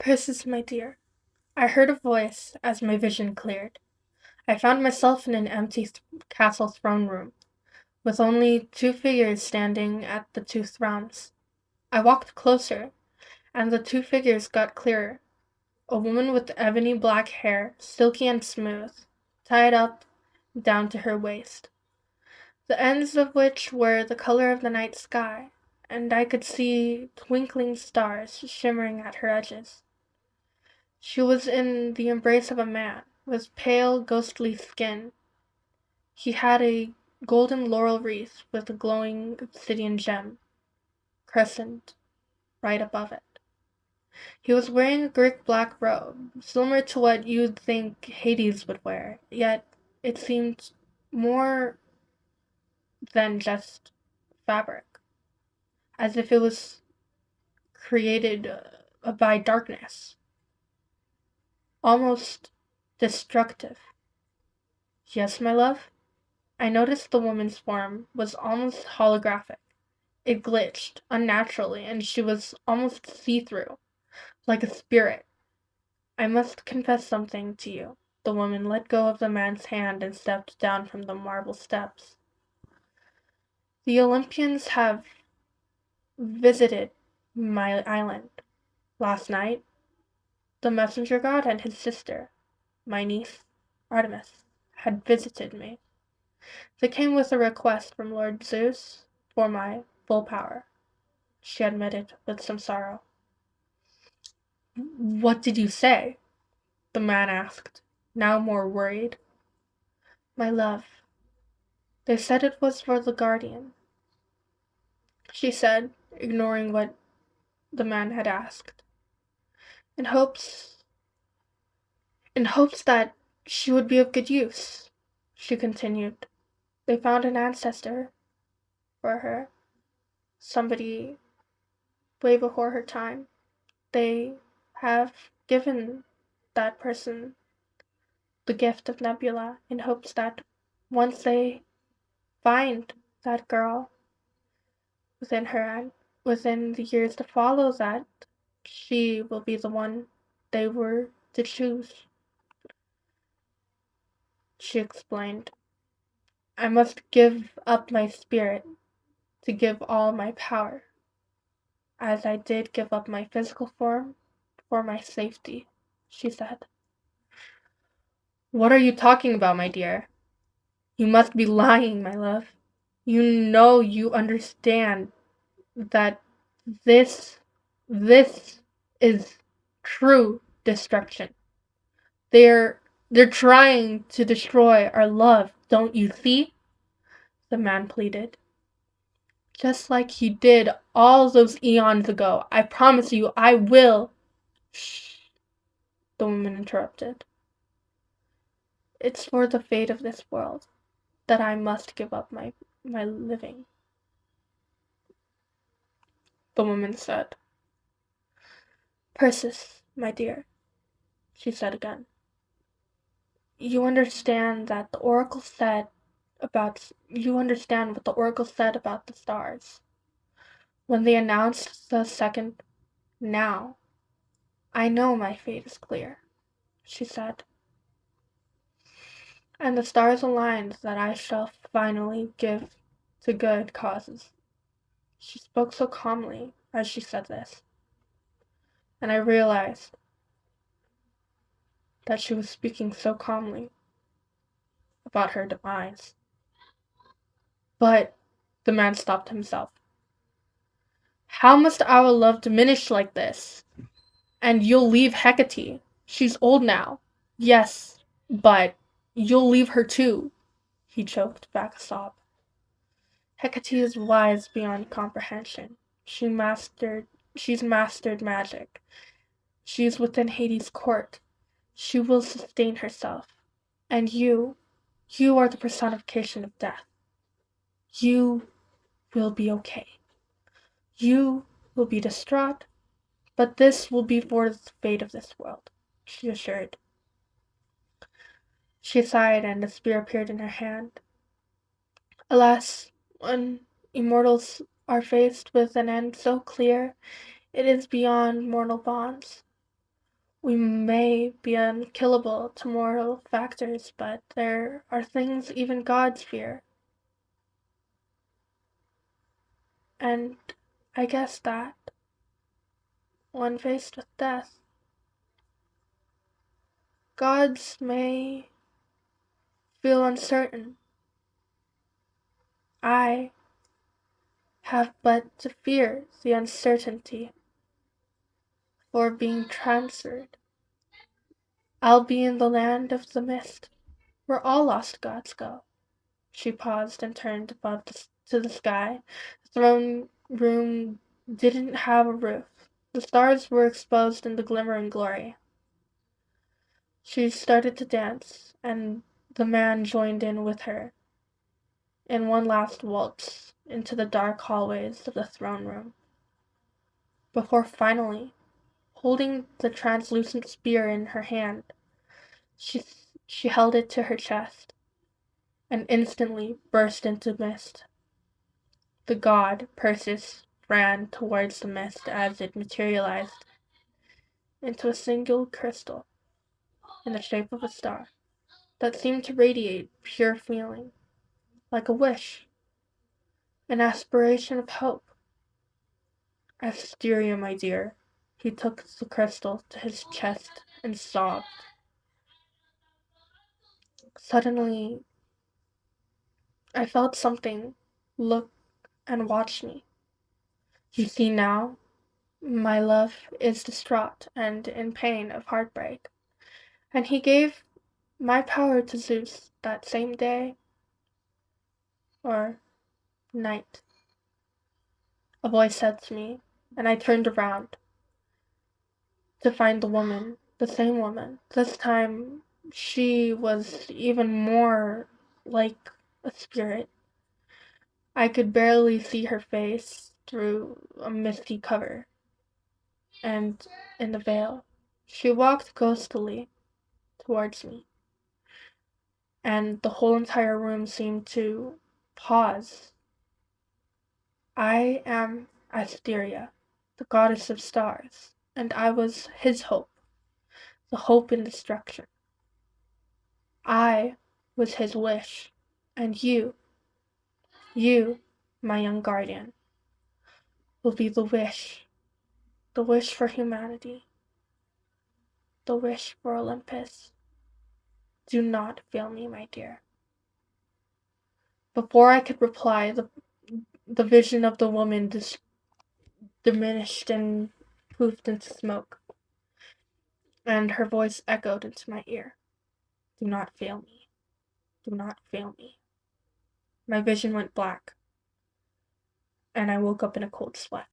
Persis, my dear, I heard a voice as my vision cleared. I found myself in an empty castle throne room, with only two figures standing at the two thrones. I walked closer, and the two figures got clearer. A woman with ebony black hair, silky and smooth, tied up down to her waist, the ends of which were the color of the night sky, and I could see twinkling stars shimmering at her edges. She was in the embrace of a man, with pale, ghostly skin. He had a golden laurel wreath with a glowing obsidian gem, crescent, right above it. He was wearing a Greek black robe, similar to what you'd think Hades would wear, yet it seemed more than just fabric, as if it was created by darkness, almost destructive. Yes, my love? I noticed the woman's form was almost holographic. It glitched unnaturally, and she was almost see-through, like a spirit. I must confess something to you. The woman let go of the man's hand and stepped down from the marble steps. The Olympians have visited my island. Last night, the messenger god and his sister, my niece, Artemis, had visited me. They came with a request from Lord Zeus for my full power, she admitted with some sorrow. What did you say? The man asked, now more worried. My love, they said it was for the Guardian, she said, ignoring what the man had asked. In hopes in hopes that she would be of good use, she continued. They found an ancestor for her, somebody way before her time. They have given that person the gift of Nebula in hopes that once they find that girl within her and within the years to follow, that she will be the one they were to choose, she explained. I must give up my spirit to give all my power, as I did give up my physical form for my safety, she said. What are you talking about, my dear? You must be lying, my love. You know you understand that this this is true destruction. They're they're trying to destroy our love, don't you see? The man pleaded. Just like he did all those eons ago. I promise you I will. Shh, the woman interrupted. It's for the fate of this world that I must give up my living, the woman said. Persis, my dear, she said again. You understand what the oracle said about the stars. When they announced the second now, I know my fate is clear, she said. And the stars aligned that I shall finally give to good causes. She spoke so calmly as she said this, and I realized that she was speaking so calmly about her demise. But the man stopped himself. How must our love diminish like this? And you'll leave Hecate. She's old now. Yes, but you'll leave her too. He choked back a sob. Hecate is wise beyond comprehension. She's mastered magic. She's within Hades' court. She will sustain herself. And you are the personification of death. You will be okay. You will be distraught, but this will be for the fate of this world, she assured. She sighed, and a spear appeared in her hand. Alas, when immortals are faced with an end so clear, it is beyond mortal bonds. We may be unkillable to mortal factors, but there are things even gods fear. And I guess that, when faced with death, gods may feel uncertain. I have but to fear the uncertainty for being transferred. I'll be in the land of the mist, where all lost gods go. She paused and turned above to the sky. The throne room didn't have a roof. The stars were exposed in the glimmering glory. She started to dance, and the man joined in with her in one last waltz into the dark hallways of the throne room, before finally, holding the translucent spear in her hand, she, she held it to her chest and instantly burst into mist. The god, Perseus, ran towards the mist as it materialized into a single crystal in the shape of a star that seemed to radiate pure feeling, like a wish, an aspiration of hope. Asteria, my dear. He took the crystal to his chest and sobbed. Suddenly, I felt something look and watch me. You see now, my love is distraught and in pain of heartbreak. And he gave my power to Zeus that same day or night. A voice said to me, and I turned around to find the woman, the same woman. This time, she was even more like a spirit. I could barely see her face through a misty cover and in the veil. She walked ghostily towards me, and the whole entire room seemed to pause. I am Asteria, the goddess of stars, and I was his hope, the hope in destruction. I was his wish, and you, my young guardian, will be the wish for humanity, the wish for Olympus. Do not fail me, my dear. Before I could reply, the vision of the woman diminished and poofed into smoke, and her voice echoed into my ear. Do not fail me. Do not fail me. My vision went black, and I woke up in a cold sweat.